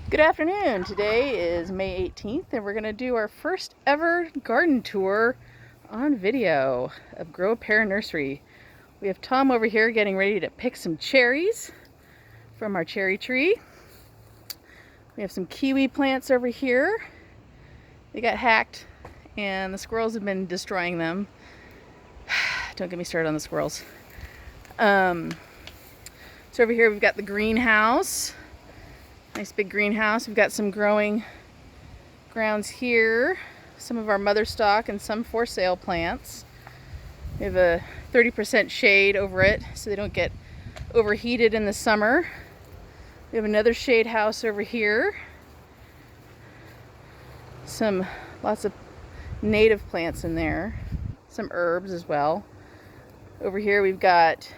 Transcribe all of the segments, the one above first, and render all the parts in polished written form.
Good afternoon. Today is May 18th and we're going to do our first ever garden tour on video of Grow a Pear Nursery. We have Tom over here getting ready to pick some cherries from our cherry tree. We have some kiwi plants over here. They got hacked and the squirrels have been destroying them. Don't get me started on the squirrels. So over here we've got the greenhouse. Nice big greenhouse. We've got some growing grounds here, some of our mother stock and some for sale plants. We have a 30% shade over it so they don't get overheated in the summer. We have another shade house over here. Lots of native plants in there, some herbs as well. Over here we've got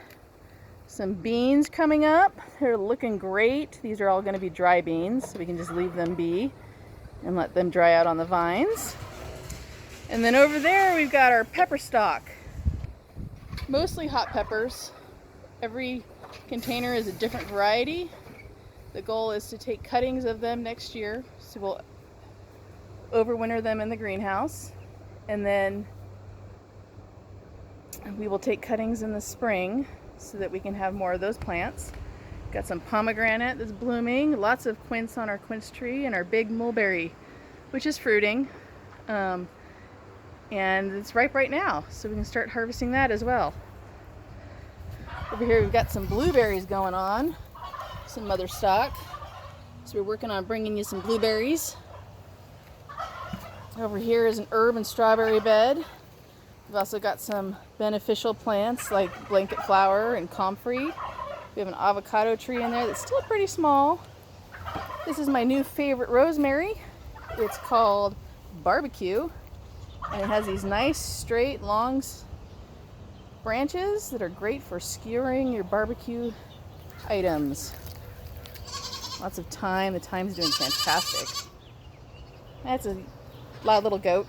some beans coming up. They're looking great. These are all going to be dry beans, so we can just leave them be and let them dry out on the vines. And then over there we've got our pepper stock. Mostly hot peppers. Every container is a different variety. The goal is to take cuttings of them next year, so we'll overwinter them in the greenhouse, and then we will take cuttings in the spring so that we can have more of those plants. Got some pomegranate that's blooming, lots of quince on our quince tree, and our big mulberry, which is fruiting. And it's ripe right now, so we can start harvesting that as well. Over here we've got some blueberries going on, some mother stock. So we're working on bringing you some blueberries. Over here is an herb and strawberry bed. We've also got some beneficial plants like blanket flower and comfrey. We have an avocado tree in there that's still pretty small. This is my new favorite rosemary. It's called Barbecue, and it has these nice straight long branches that are great for skewering your barbecue items. Lots of thyme. The thyme's doing fantastic. That's a loud little goat.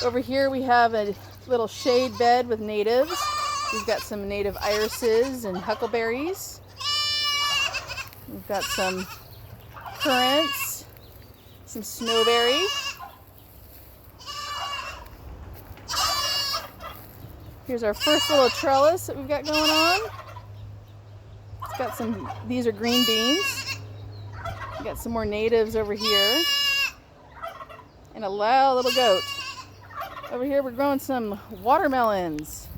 Over here we have a little shade bed with natives. We've got some native irises and huckleberries. We've got some currants, some snowberry. Here's our first little trellis that we've got going on. It's got these are green beans. We've got some more natives over here. And a loud little goat. Over here we're growing some watermelons.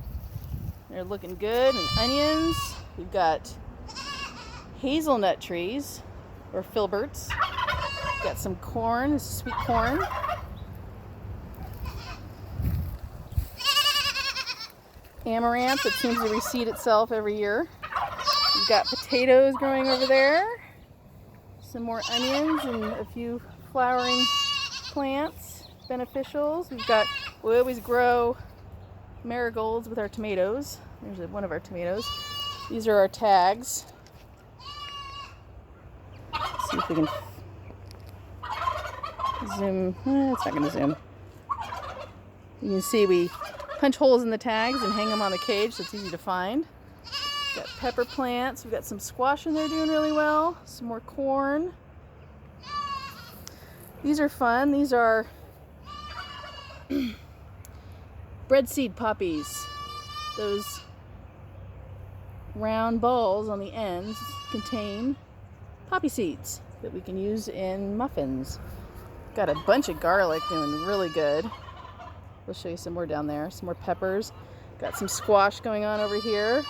They're looking good, and onions. We've got hazelnut trees, or filberts. We've got some corn, this is sweet corn. Amaranth that seems to reseed itself every year. We've got potatoes growing over there. Some more onions and a few flowering plants, beneficials. We always grow marigolds with our tomatoes. There's one of our tomatoes. These are our tags. Let's see if we can zoom. It's not going to zoom. You can see we punch holes in the tags and hang them on the cage so it's easy to find. We've got pepper plants. We've got some squash in there doing really well. Some more corn. These are fun. These are breadseed poppies. Those round balls on the ends contain poppy seeds that we can use in muffins. Got a bunch of garlic doing really good. We'll show you some more down there. Some more peppers. Got some squash going on over here.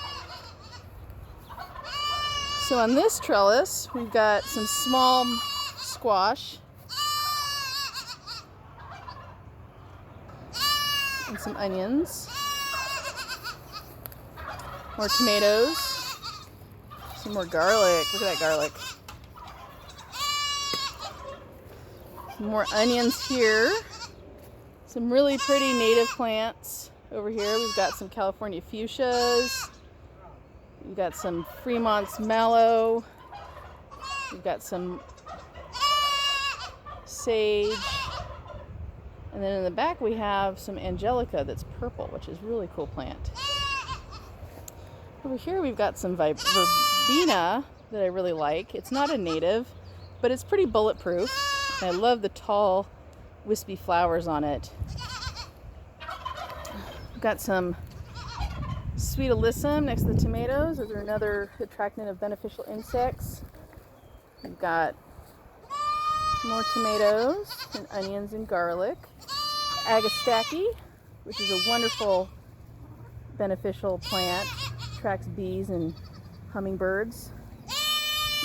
So on this trellis, we've got some small squash and some onions, more tomatoes, some more garlic. Look at that garlic. Some more onions here. Some really pretty native plants over here. We've got some California fuchsias. We've got some Fremont's mallow. We've got some sage. And then in the back we have some angelica that's purple, which is a really cool plant. Over here we've got some verbena that I really like. It's not a native, but it's pretty bulletproof. And I love the tall, wispy flowers on it. We've got some sweet alyssum next to the tomatoes. Those are another attractant of beneficial insects. We've got more tomatoes and onions and garlic. Agastache, which is a wonderful beneficial plant. Attracts bees and hummingbirds.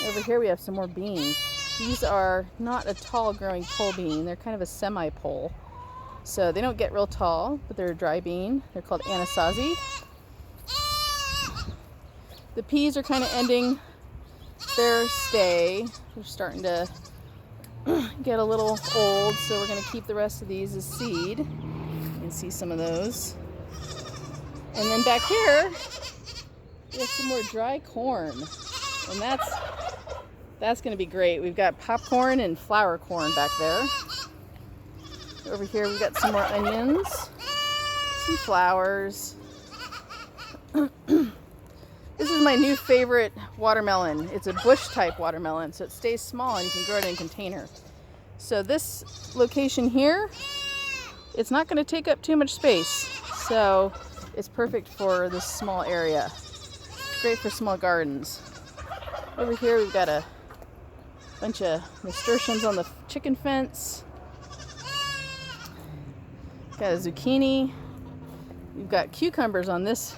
Over here we have some more beans. These are not a tall growing pole bean. They're kind of a semi-pole. So they don't get real tall, but they're a dry bean. They're called anasazi. The peas are kind of ending their stay. They're starting to get a little old, so we're going to keep the rest of these as seed. You can see some of those. And then back here, we have some more dry corn. And that's going to be great. We've got popcorn and flour corn back there. Over here we've got some more onions, some flowers. This is my new favorite watermelon. It's a bush type watermelon, so it stays small and you can grow it in a container. So this location here, it's not going to take up too much space. So it's perfect for this small area. Great for small gardens. Over here we've got a bunch of nasturtiums on the chicken fence. Got a zucchini. We've got cucumbers on this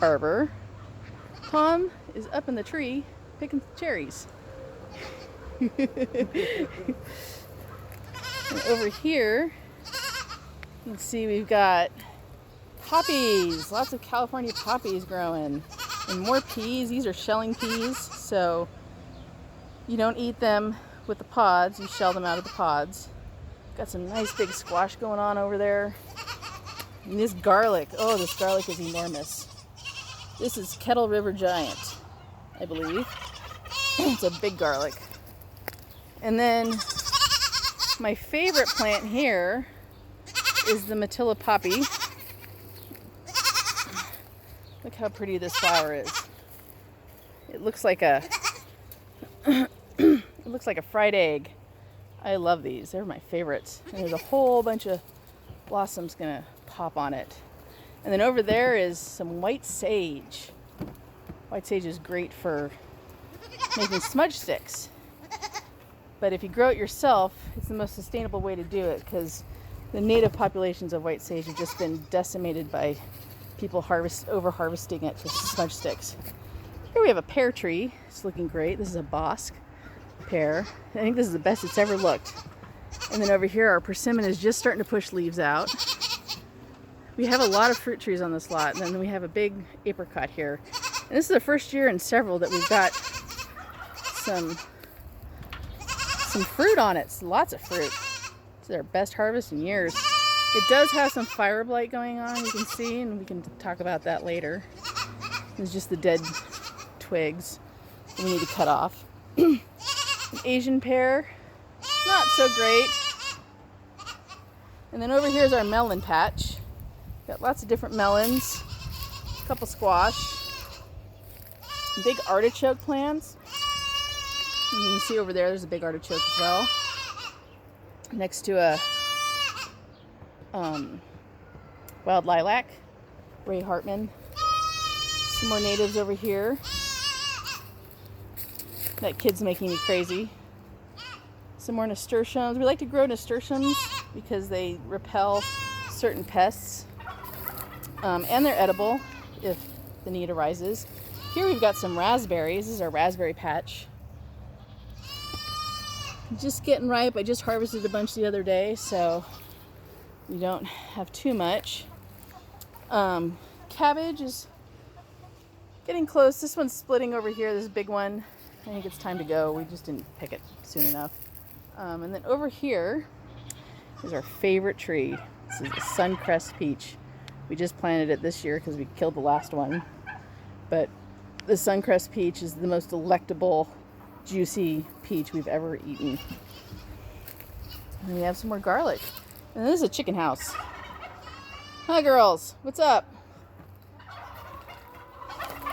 arbor. Tom is up in the tree picking cherries. And over here, you can see we've got poppies. Lots of California poppies growing. And more peas. These are shelling peas, so you don't eat them with the pods. You shell them out of the pods. Got some nice big squash going on over there. And this garlic. Oh, this garlic is enormous. This is Kettle River Giant, I believe. It's a big garlic. And then my favorite plant here is the Mattila Poppy. Look how pretty this flower is. It looks like a fried egg. I love these. They're my favorites. And there's a whole bunch of blossoms gonna pop on it. And then over there is some white sage. White sage is great for making smudge sticks. But if you grow it yourself, it's the most sustainable way to do it because the native populations of white sage have just been decimated by people over harvesting it for smudge sticks. Here we have a pear tree. It's looking great. This is a bosque pear. I think this is the best it's ever looked. And then over here our persimmon is just starting to push leaves out. We have a lot of fruit trees on this lot, and then we have a big apricot here. And this is the first year in several that we've got some fruit on it. Lots of fruit. It's their best harvest in years. It does have some fire blight going on, you can see, and we can talk about that later. It's just the dead twigs that we need to cut off. An Asian pear, not so great. And then over here is our melon patch. Got lots of different melons, a couple squash, big artichoke plants. And you can see over there, there's a big artichoke as well. Next to a wild lilac, Ray Hartman. Some more natives over here. That kid's making me crazy. Some more nasturtiums. We like to grow nasturtiums because they repel certain pests. And they're edible if the need arises. Here we've got some raspberries. This is our raspberry patch. Just getting ripe. I just harvested a bunch the other day, so we don't have too much. Cabbage is getting close. This one's splitting over here. This big one. I think it's time to go. We just didn't pick it soon enough. And then over here is our favorite tree. This is the Suncrest Peach. We just planted it this year because we killed the last one. But the Suncrest Peach is the most delectable, juicy peach we've ever eaten. And we have some more garlic. And this is a chicken house. Hi girls, what's up?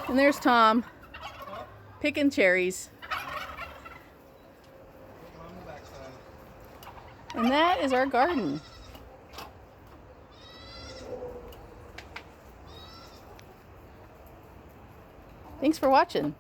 And there's Tom picking cherries. And that is our garden. Thanks for watching.